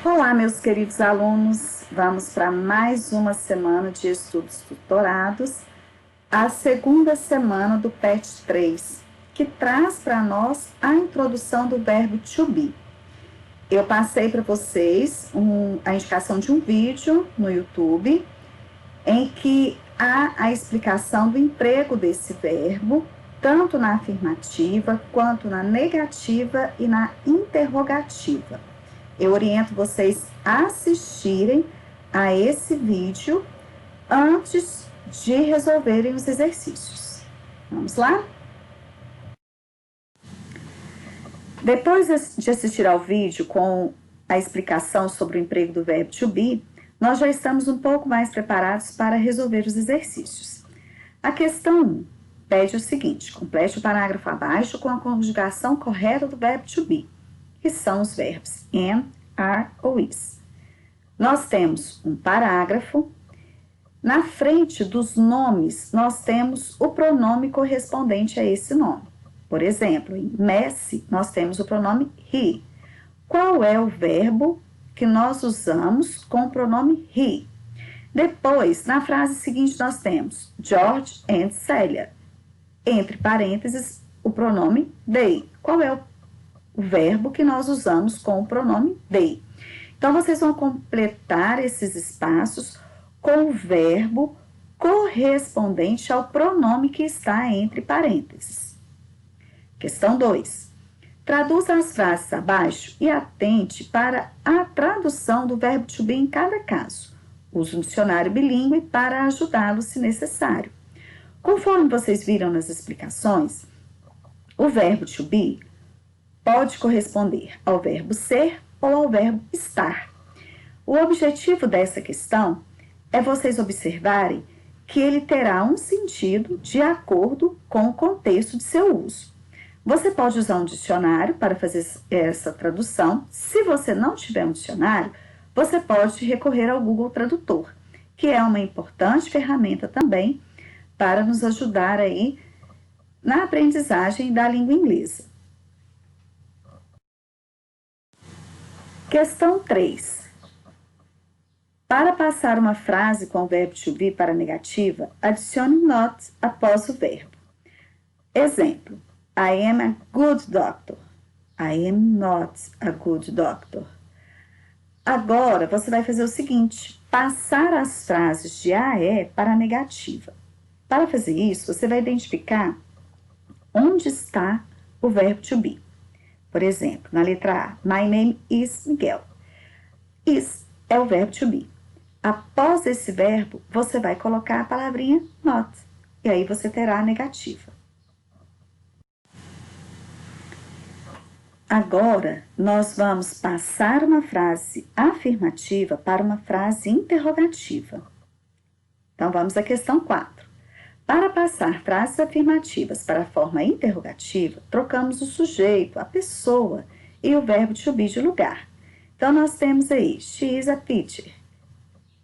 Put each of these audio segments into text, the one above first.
Olá, meus queridos alunos, vamos para mais uma semana de estudos tutorados, a segunda semana do PET 3, que traz para nós a introdução do verbo to be. Eu passei para vocês a indicação de um vídeo no YouTube, em que há a explicação do emprego desse verbo, tanto na afirmativa, quanto na negativa e na interrogativa. Eu oriento vocês a assistirem a esse vídeo antes de resolverem os exercícios. Vamos lá? Depois de assistir ao vídeo com a explicação sobre o emprego do verbo to be, nós já estamos um pouco mais preparados para resolver os exercícios. A questão 1 pede o seguinte: complete o parágrafo abaixo com a conjugação correta do verbo to be, que são os verbos am, are ou is. Nós temos um parágrafo. Na frente dos nomes, nós temos o pronome correspondente a esse nome. Por exemplo, em Messi, nós temos o pronome he. Qual é o verbo que nós usamos com o pronome he? Depois, na frase seguinte, nós temos George and Celia. Entre parênteses, o pronome they. Qual é o verbo que nós usamos com o pronome they? Então, vocês vão completar esses espaços com o verbo correspondente ao pronome que está entre parênteses. Questão 2. Traduza as frases abaixo e atente para a tradução do verbo to be em cada caso. Use um dicionário bilíngue para ajudá-lo se necessário. Conforme vocês viram nas explicações, o verbo to be pode corresponder ao verbo ser ou ao verbo estar. O objetivo dessa questão é vocês observarem que ele terá um sentido de acordo com o contexto de seu uso. Você pode usar um dicionário para fazer essa tradução. Se você não tiver um dicionário, você pode recorrer ao Google Tradutor, que é uma importante ferramenta também para nos ajudar aí na aprendizagem da língua inglesa. Questão 3. Para passar uma frase com o verbo to be para a negativa, adicione not após o verbo. Exemplo: I am a good doctor. I am not a good doctor. Agora, você vai fazer o seguinte: passar as frases de AE para a negativa. Para fazer isso, você vai identificar onde está o verbo to be. Por exemplo, na letra A, my name is Miguel. Is é o verbo to be. Após esse verbo, você vai colocar a palavrinha not. E aí você terá a negativa. Agora, nós vamos passar uma frase afirmativa para uma frase interrogativa. Então, vamos à questão 4. Para passar frases afirmativas para a forma interrogativa, trocamos o sujeito, a pessoa e o verbo to be de lugar. Então, nós temos aí, she is a teacher.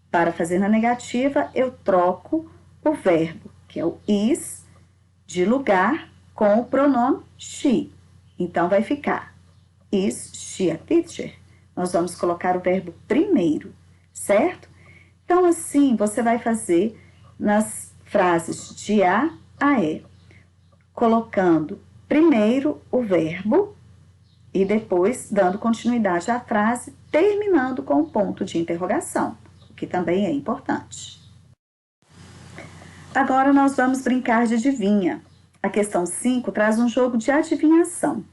Para fazer na negativa, eu troco o verbo, que é o is, de lugar, com o pronome she. Então, vai ficar is she a teacher? Nós vamos colocar o verbo primeiro, certo? Então, assim, você vai fazer nas frases de A a E, colocando primeiro o verbo e depois dando continuidade à frase, terminando com o ponto de interrogação, o que também é importante. Agora nós vamos brincar de adivinha. A questão 5 traz um jogo de adivinhação.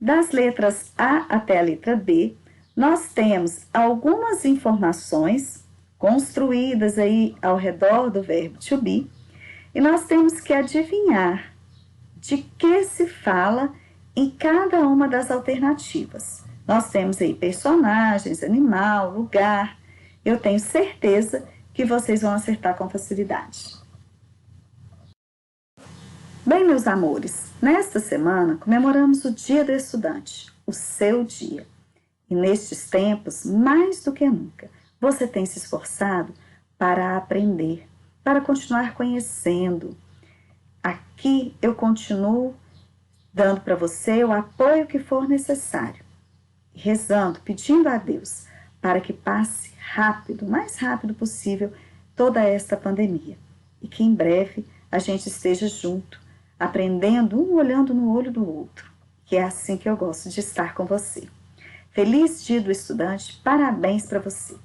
Das letras A até a letra B, nós temos algumas informações construídas aí ao redor do verbo to be, e nós temos que adivinhar de que se fala em cada uma das alternativas. Nós temos aí personagens, animal, lugar. Eu tenho certeza que vocês vão acertar com facilidade. Bem, meus amores, nesta semana comemoramos o Dia do Estudante, o seu dia. E nestes tempos, mais do que nunca, você tem se esforçado para aprender, para continuar conhecendo. Aqui eu continuo dando para você o apoio que for necessário. rezando, pedindo a Deus para que passe rápido, o mais rápido possível, toda esta pandemia. E que em breve a gente esteja junto, aprendendo, um olhando no olho do outro. Que é assim que eu gosto de estar com você. Feliz Dia do Estudante, parabéns para você!